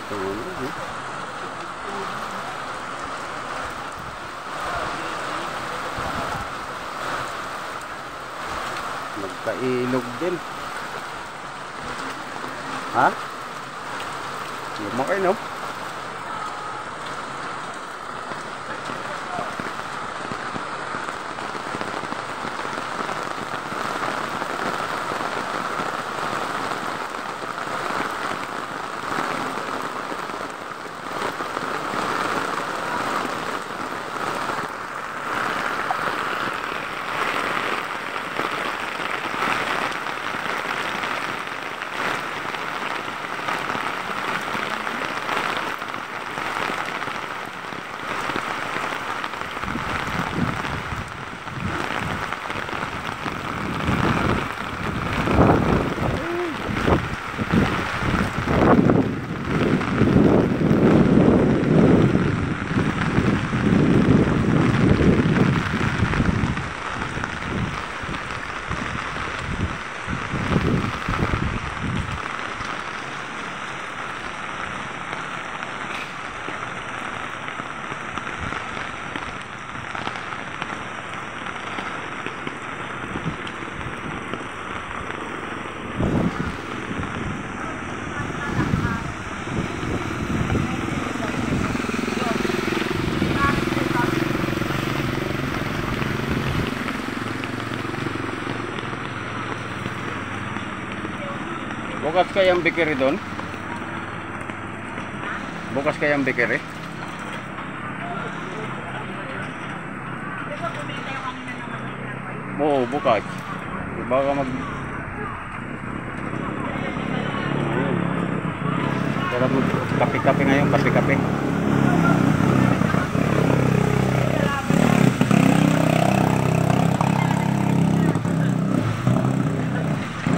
ito. Magkailog din. Ha? Lumaki, no? Bukas kaya ang bikiri doon? Bukas kaya ang bikiri? Oo, bukas. Baka mag... Pero kape-kape ngayon, kape-kape.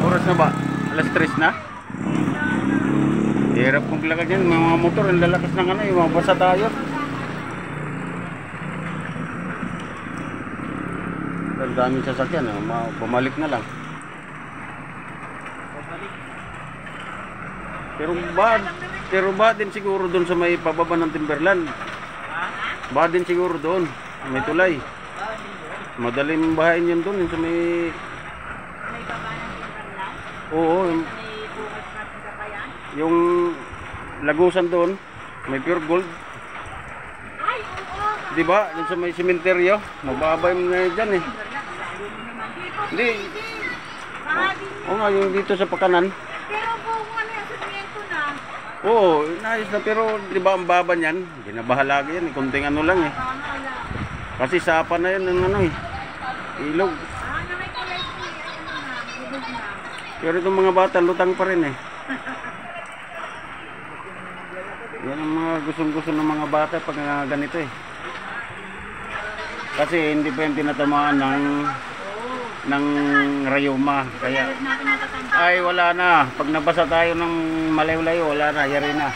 Oras na ba? Alas 3 na? Hirap kong lakad yan. Mga motor, ang lalakas ng ano, yung mabasa tayo. Ang daming sasakyan, bumalik na lang. Pero ba din siguro doon sa may pababa ng Timberland? Ba din siguro doon, may tulay. Madaling bahayin yun doon, sa may... Oo, yung lagusan doon, may pure gold. Di ba? Doon sa may sementeryo, mababa yung ngayon dyan eh. Hindi. Oo nga, yung dito sa Pakanan. Pero kung ano yung semento na. Oo, inayos na, pero di ba ang baba niyan? Binabaha lagi yan, kunting ano lang eh. Kasi sapa na yan ng ano eh, ilog. Pero itong mga bata, lutang pa rin eh. Yan ang mga gustong-gusto ng mga bata pag ganito eh. Kasi hindi pa yung tinatamaan ng rayuma. Kaya, ay wala na. Pag nabasa tayo ng malayo-layo, wala na, yari na.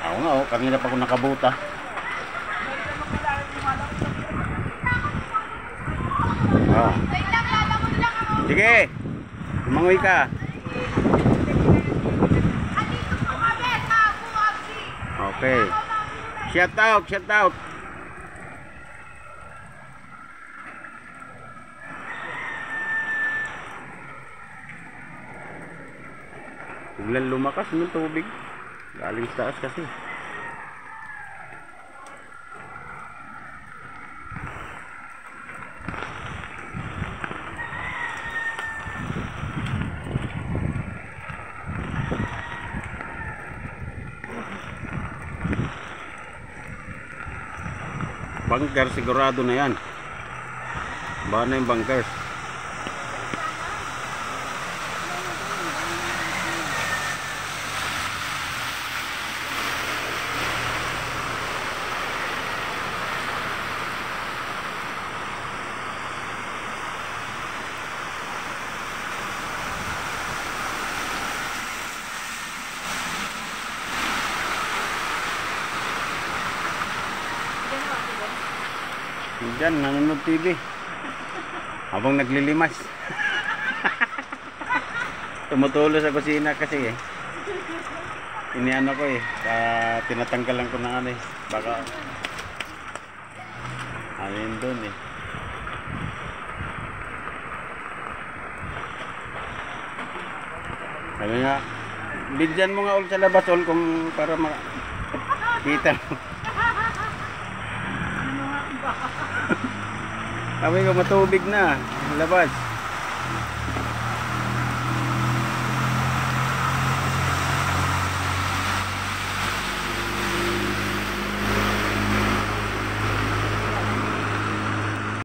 Ako nga oh, kanina pa ako nakabuta. Oh. Sige, lumangoy ka. Okay. Shout out, shout out. Biglang lumakas ng tubig. Galing sa taas kasi. Bunker sigurado na yan. Ba na yung bunkers. Diyan, nanonood TV habang naglilimas. Tumutulo sa kusina kasi eh. Iniano ko eh. Tinatanggalan ko ng ano eh. Baka ano yun doon eh. Ano nga, bigyan mo nga ulit sa labas ol kung para makita mo. Kami ko matubig na, labas.